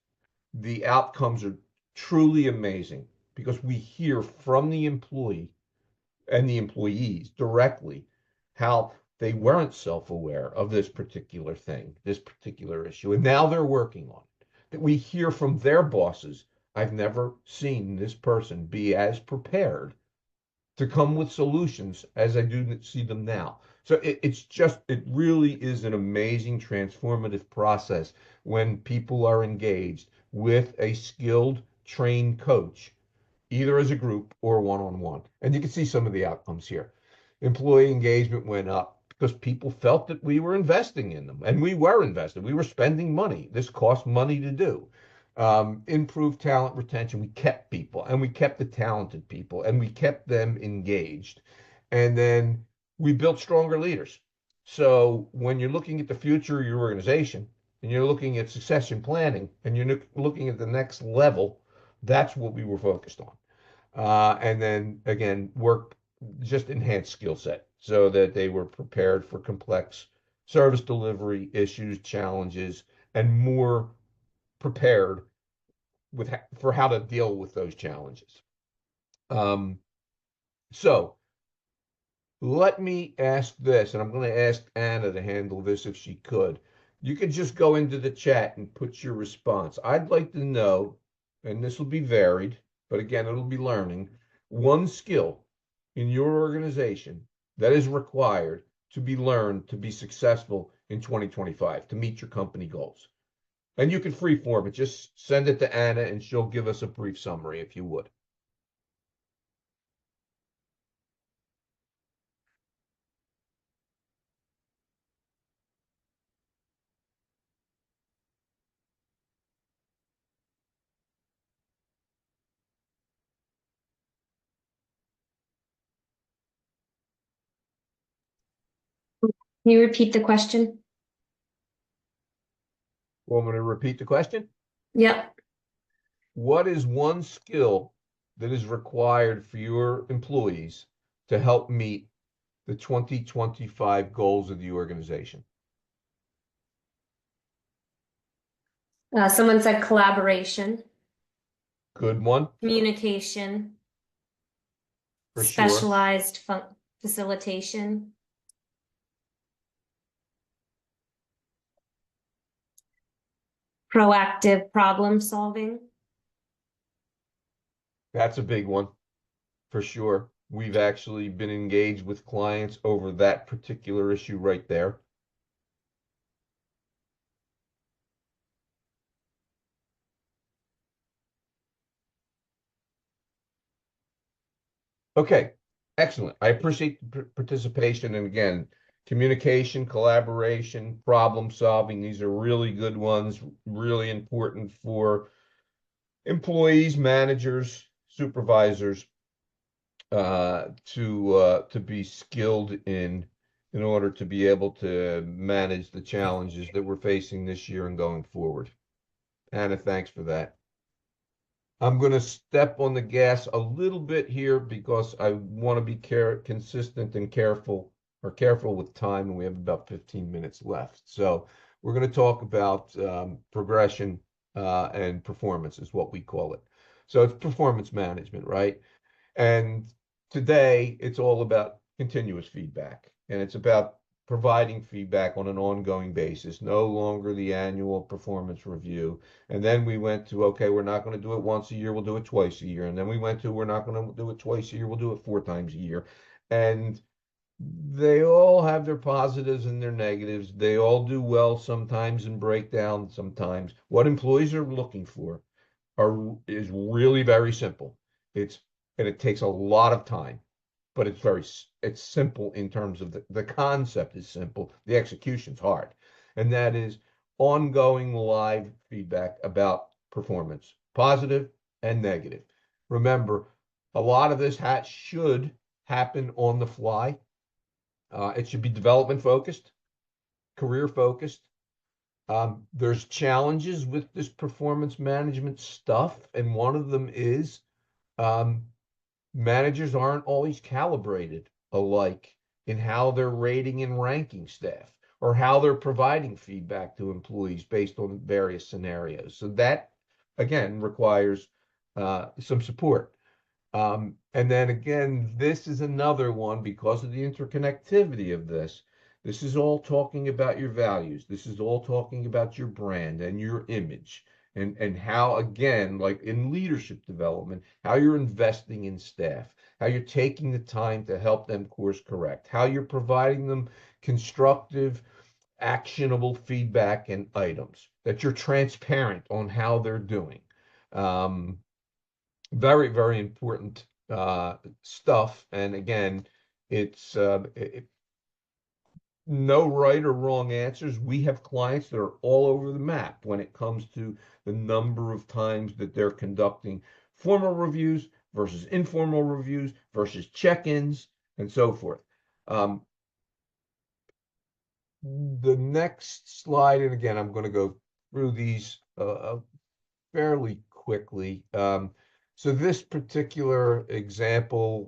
the outcomes are truly amazing because we hear from the employee and the employees directly how they weren't self-aware of this particular thing, this particular issue, and now they're working on it. That we hear from their bosses, I've never seen this person be as prepared to come with solutions as I do see them now. So it really is an amazing transformative process when people are engaged with a skilled, trained coach, either as a group or one-on-one. And you can see some of the outcomes here. Employee engagement went up because people felt that we were investing in them, and we were invested. We were spending money. This cost money to do. Improved talent retention. We kept people, and we kept the talented people, and we kept them engaged. And then we built stronger leaders. So when you're looking at the future of your organization, and you're looking at succession planning, and you're looking at the next level, that's what we were focused on. And then again, work just enhanced skill set so that they were prepared for complex service delivery issues, challenges, and more prepared for how to deal with those challenges. Um, so let me ask this, and I'm going to ask Anna to handle this if she could. You could just go into the chat and put your response. I'd like to know, and this will be varied, but again, it'll be learning, one skill in your organization that is required to be learned to be successful in 2025, to meet your company goals. And you can freeform it. Just send it to Anna and she'll give us a brief summary if you would. Can you repeat the question? Want me to repeat the question? Yep. What is one skill that is required for your employees to help meet the 2025 goals of the organization? Someone said collaboration, Good one, communication, for sure. specialized facilitation. Proactive problem solving. That's a big one, for sure. We've actually been engaged with clients over that particular issue right there. Okay, excellent. I appreciate the participation. And again, communication, collaboration, problem solving, these are really good ones, really important for employees, managers, supervisors to be skilled in order to be able to manage the challenges that we're facing this year and going forward. Anna, thanks for that. I'm going to step on the gas a little bit here because I want to be consistent and careful with time, and we have about 15 minutes left. So we're going to talk about progression and performance is what we call it. So it's performance management, right? And today it's all about continuous feedback, and it's about providing feedback on an ongoing basis, no longer the annual performance review. And then we went to, okay, we're not going to do it once a year, we'll do it twice a year. And then we went to, we're not going to do it twice a year, we'll do it 4 times a year. And they all have their positives and their negatives. They all do well sometimes and break down sometimes. What employees are looking for is really very simple. And it takes a lot of time, but it's simple in terms of the concept is simple. The execution's hard. And that is ongoing live feedback about performance, positive and negative. Remember, a lot of this should happen on the fly. It should be development focused, career focused. There's challenges with this performance management stuff, and one of them is um, managers aren't always calibrated alike in how they're rating and ranking staff or how they're providing feedback to employees based on various scenarios. So that, again, requires some support. And then again, this is another one because of the interconnectivity of this. This is all talking about your values. This is all talking about your brand and your image and how, again, like in leadership development, how you're investing in staff, how you're taking the time to help them course correct, how you're providing them constructive, actionable feedback and items, that you're transparent on how they're doing. Very, very important stuff. And again, it's no right or wrong answers. We have clients that are all over the map when it comes to the number of times that they're conducting formal reviews versus informal reviews versus check-ins and so forth. The next slide, and again, I'm going to go through these fairly quickly. So this particular example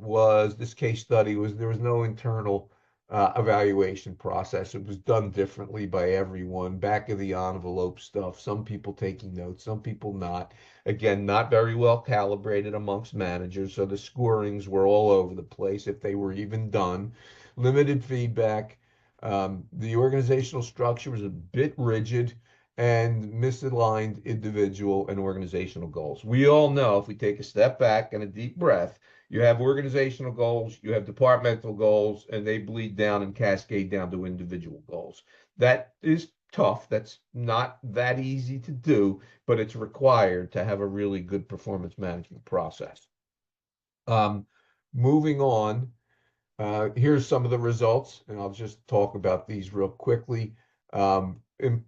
this case study there was no internal evaluation process. It was done differently by everyone, back of the envelope stuff, some people taking notes, some people not. Again, not very well calibrated amongst managers, so the scorings were all over the place if they were even done. Limited feedback. The organizational structure was a bit rigid and misaligned individual and organizational goals. We all know if we take a step back and a deep breath, you have organizational goals, you have departmental goals, and they bleed down and cascade down to individual goals. That is tough. That's not that easy to do, but it's required to have a really good performance management process. Moving on, here's some of the results, and I'll just talk about these real quickly. In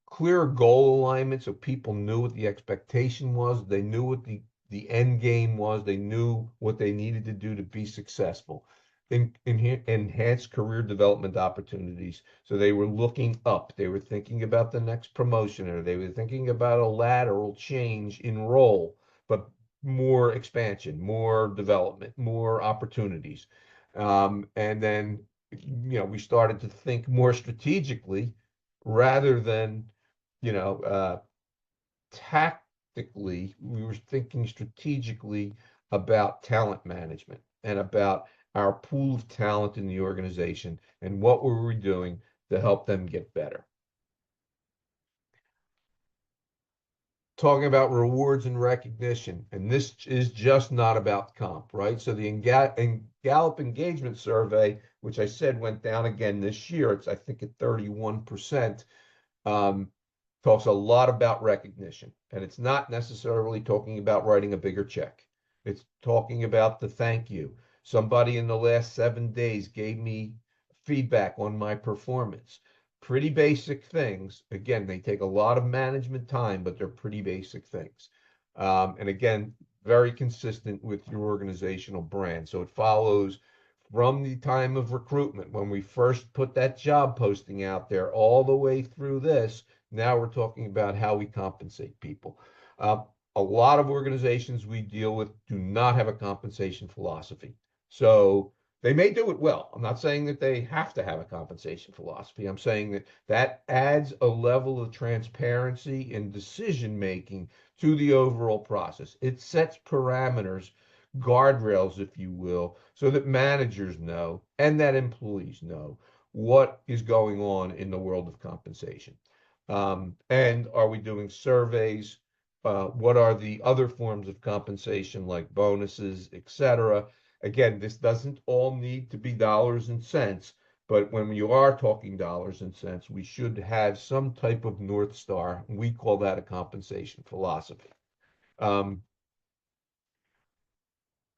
clear goal alignment, so people knew what the expectation was. They knew what the end game was. They knew what they needed to do to be successful. Enhanced career development opportunities. So they were looking up. They were thinking about the next promotion, or they were thinking about a lateral change in role, but more expansion, more development, more opportunities. And then, we started to think more strategically rather than, tactically, we were thinking strategically about talent management and about our pool of talent in the organization and what were we doing to help them get better. Talking about rewards and recognition, and this is just not about comp, right? So the Gallup engagement survey, which I said went down again this year, it's I think at 31%, talks a lot about recognition, and it's not necessarily talking about writing a bigger check. It's talking about the thank you. Somebody in the last 7 days gave me feedback on my performance. Pretty basic things. Again, they take a lot of management time, but they're pretty basic things. And again, very consistent with your organizational brand. So it follows from the time of recruitment, when we first put that job posting out there, all the way through this. Now we're talking about how we compensate people. A lot of organizations we deal with do not have a compensation philosophy. So they may do it well. I'm not saying that they have to have a compensation philosophy. I'm saying that that adds a level of transparency in decision making to the overall process. It sets parameters, guardrails, if you will, so that managers know and that employees know what is going on in the world of compensation. And are we doing surveys? What are the other forms of compensation like bonuses, et cetera? Again, this doesn't all need to be dollars and cents, but when you are talking dollars and cents, we should have some type of North Star. We call that a compensation philosophy.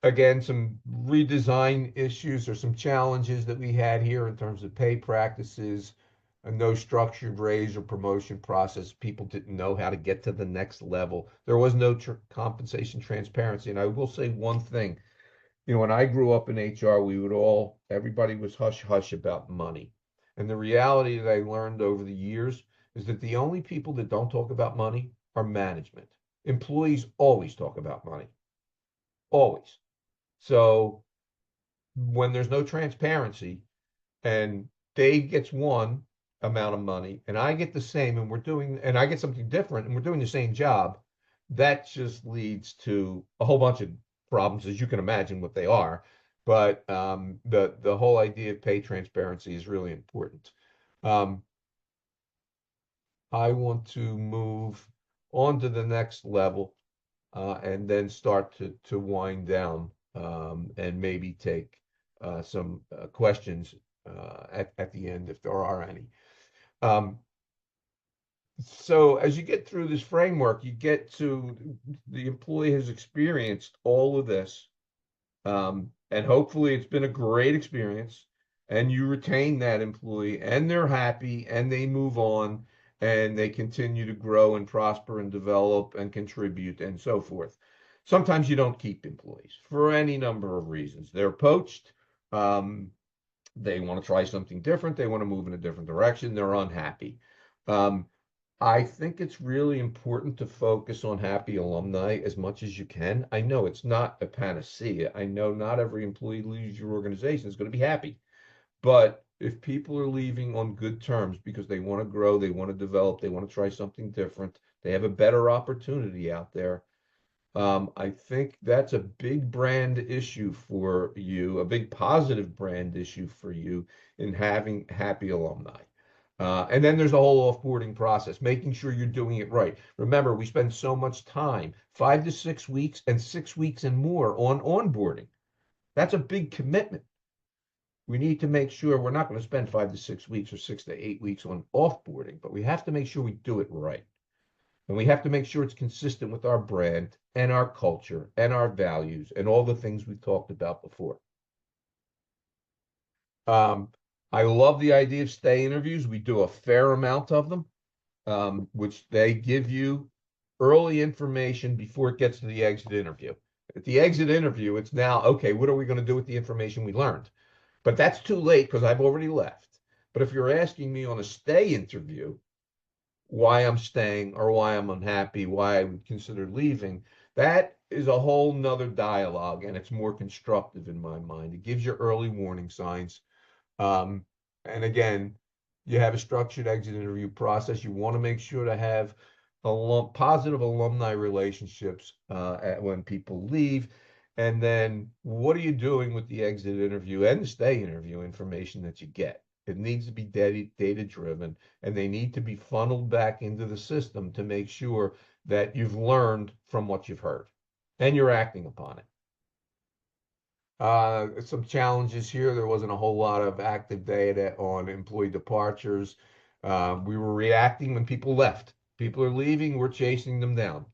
Again, some redesign issues or some challenges that we had here in terms of pay practices, a no structured raise or promotion process. People didn't know how to get to the next level. There was no compensation transparency. And I will say one thing. When I grew up in HR, everybody was hush hush about money. And the reality that I learned over the years is that the only people that don't talk about money are management. Employees always talk about money, always. So when there's no transparency and Dave gets one amount of money and I get the same and I get something different and we're doing the same job, that just leads to a whole bunch of problems, as you can imagine what they are. But the whole idea of pay transparency is really important. I want to move on to the next level and then start to wind down and maybe take some questions at the end if there are any. So as you get through this framework, you get to the employee has experienced all of this, and hopefully it's been a great experience, and you retain that employee, and they're happy, and they move on, and they continue to grow and prosper and develop and contribute and so forth. Sometimes you don't keep employees for any number of reasons. They're poached. They want to try something different. They want to move in a different direction. They're unhappy. I think it's really important to focus on happy alumni as much as you can. I know it's not a panacea. I know not every employee leaves your organization is going to be happy. But if people are leaving on good terms because they want to grow, they want to develop, they want to try something different, they have a better opportunity out there. I think that's a big brand issue for you, a big positive brand issue for you in having happy alumni. And then there's a whole offboarding process, making sure you're doing it right. Remember, we spend so much time, 5 to 6 weeks and 6 weeks and more on onboarding. That's a big commitment. We need to make sure we're not going to spend 5 to 6 weeks or 6 to 8 weeks on offboarding, but we have to make sure we do it right. And we have to make sure it's consistent with our brand and our culture and our values and all the things we've talked about before. I love the idea of stay interviews. We do a fair amount of them, which they give you early information before it gets to the exit interview. At the exit interview, it's now, okay, what are we going to do with the information we learned? But that's too late because I've already left. But if you're asking me on a stay interview why I'm staying or why I'm unhappy, why I would consider leaving, that is a whole nother dialogue, and it's more constructive in my mind. It gives you early warning signs. And again, you have a structured exit interview process. You want to make sure to have positive alumni relationships when people leave. And then what are you doing with the exit interview and the stay interview information that you get? It needs to be data driven, and they need to be funneled back into the system to make sure that you've learned from what you've heard and you're acting upon it. Some challenges here. There wasn't a whole lot of active data on employee departures. We were reacting when people left. People are leaving, we're chasing them down.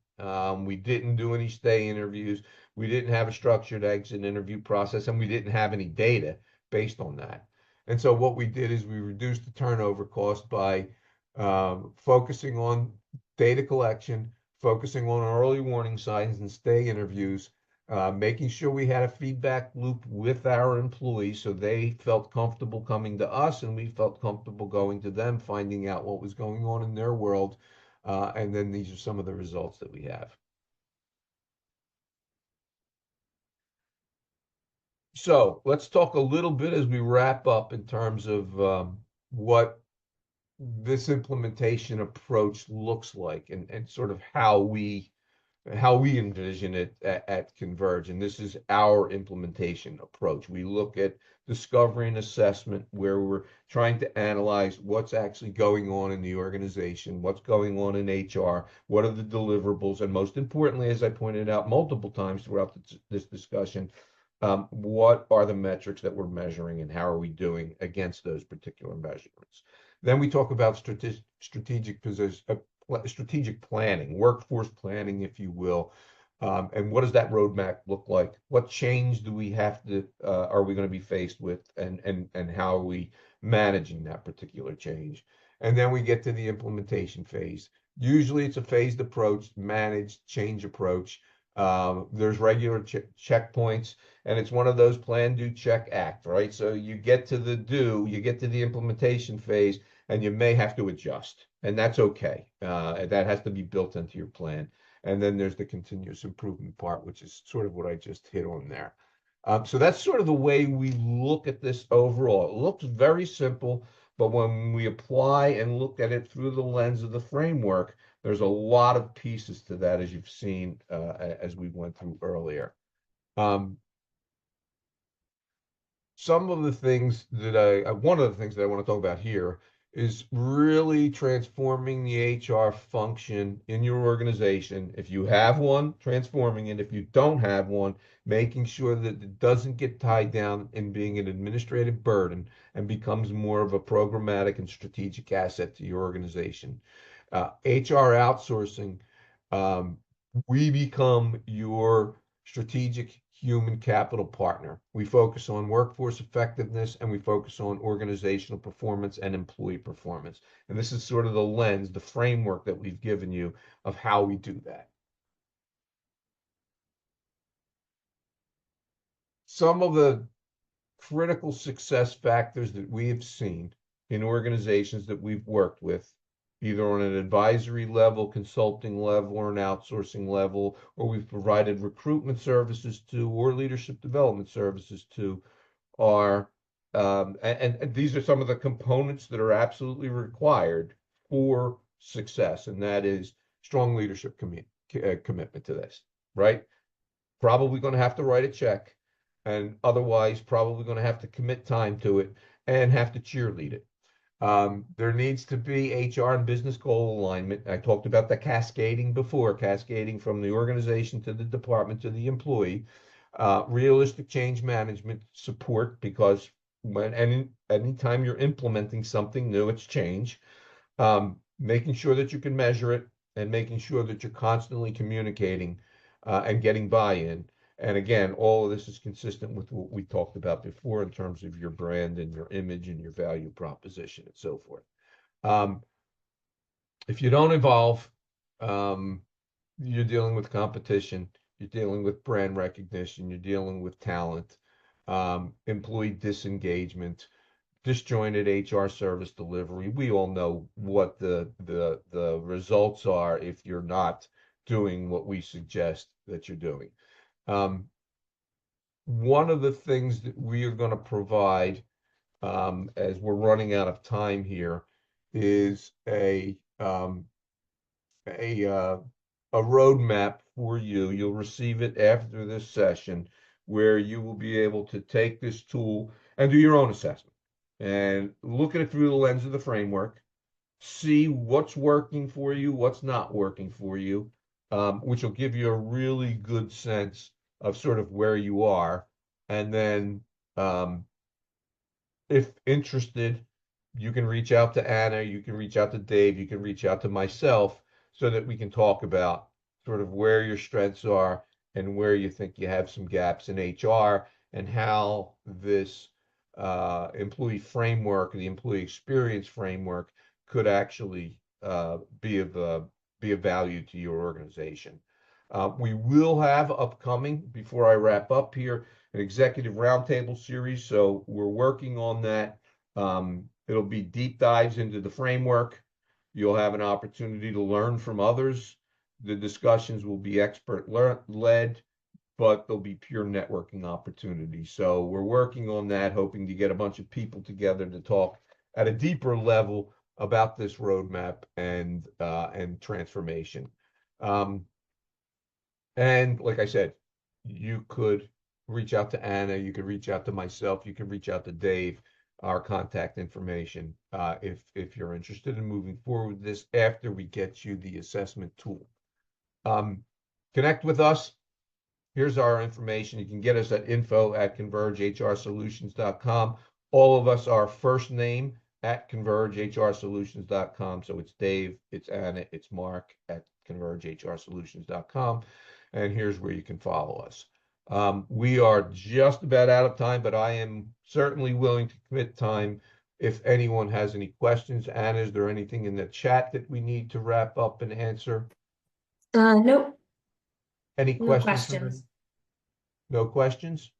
We didn't do any stay interviews. We didn't have a structured exit interview process, and we didn't have any data based on that. And so what we did is we reduced the turnover cost by focusing on data collection, focusing on early warning signs and stay interviews, making sure we had a feedback loop with our employees so they felt comfortable coming to us and we felt comfortable going to them, finding out what was going on in their world. And then these are some of the results that we have. So let's talk a little bit as we wrap up in terms of what this implementation approach looks like, and sort of how we envision it at Converge. And this is our implementation approach. We look at discovery and assessment, where we're trying to analyze what's actually going on in the organization, what's going on in HR, what are the deliverables, and most importantly, as I pointed out multiple times throughout this discussion, what are the metrics that we're measuring and how are we doing against those particular measurements. Then we talk about strategic planning, workforce planning, if you will. And what does that roadmap look like? What change do we have to, are we going to be faced with, and how are we managing that particular change? And then we get to the implementation phase. Usually it's a phased approach, managed change approach. There's regular checkpoints, and it's one of those plan, do, check, act, right? So you get to the implementation phase, and you may have to adjust, and that's okay. That has to be built into your plan. And then there's the continuous improvement part, which is sort of what I just hit on there. So that's sort of the way we look at this overall. It looks very simple, but when we apply and look at it through the lens of the framework, there's a lot of pieces to that, as you've seen as we went through earlier. One of the things that I want to talk about here is really transforming the HR function in your organization. If you have one, transforming it. If you don't have one, making sure that it doesn't get tied down in being an administrative burden and becomes more of a programmatic and strategic asset to your organization. HR outsourcing, we become your strategic human capital partner. We focus on workforce effectiveness, and we focus on organizational performance and employee performance. And this is sort of the lens, the framework that we've given you of how we do that. Some of the critical success factors that we have seen in organizations that we've worked with, either on an advisory level, consulting level, or an outsourcing level, or we've provided recruitment services to, or leadership development services to, are, and these are some of the components that are absolutely required for success, and that is strong leadership commitment to this, right? Probably going to have to write a check, and otherwise probably going to have to commit time to it and have to cheerlead it. There needs to be HR and business goal alignment. I talked about the cascading before, cascading from the organization to the department to the employee. Realistic change management support, because anytime you're implementing something new, it's change. Making sure that you can measure it, and making sure that you're constantly communicating and getting buy-in. And again, all of this is consistent with what we talked about before in terms of your brand and your image and your value proposition and so forth. If you don't evolve, you're dealing with competition, you're dealing with brand recognition, you're dealing with talent, employee disengagement, disjointed HR service delivery. We all know what the results are if you're not doing what we suggest that you're doing. One of the things that we are going to provide, as we're running out of time here, is a roadmap for you. You'll receive it after this session, where you will be able to take this tool and do your own assessment and look at it through the lens of the framework, see what's working for you, what's not working for you, which will give you a really good sense of sort of where you are. And then, if interested, you can reach out to Anna, you can reach out to Dave, you can reach out to myself so that we can talk about sort of where your strengths are and where you think you have some gaps in HR, and how this employee framework, the employee experience framework, could actually be of value to your organization. We will have upcoming, before I wrap up here, an executive roundtable series. So we're working on that. It'll be deep dives into the framework. You'll have an opportunity to learn from others. The discussions will be expert led, but they'll be pure networking opportunities. So we're working on that, hoping to get a bunch of people together to talk at a deeper level about this roadmap and transformation. And like I said, you could reach out to Anna, you could reach out to myself, you could reach out to Dave, our contact information, if you're interested in moving forward with this after we get you the assessment tool. Connect with us. Here's our information. You can get us at info@convergehrsolutions.com. All of us are first name at convergehrsolutions.com. So it's Dave, it's Anna, it's Mark at convergehrsolutions.com. And here's where you can follow us. We are just about out of time, but I am certainly willing to commit time if anyone has any questions. Anna, is there anything in the chat that we need to wrap up and answer? Nope, Any no questions? questions. No questions?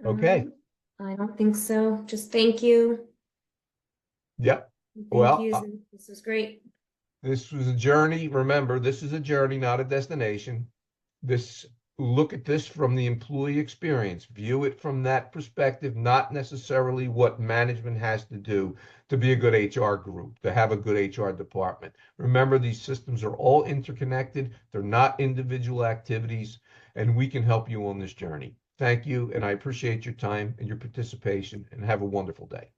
Okay. I don't think so. Just thank you. Yep. Thank Well, you. This was great. This was a journey. Remember, this is a journey, not a destination. Look at this from the employee experience. View it from that perspective, not necessarily what management has to do to be a good HR group, to have a good HR department. Remember, these systems are all interconnected. They're not individual activities, and we can help you on this journey. Thank you, and I appreciate your time and your participation, and have a wonderful day.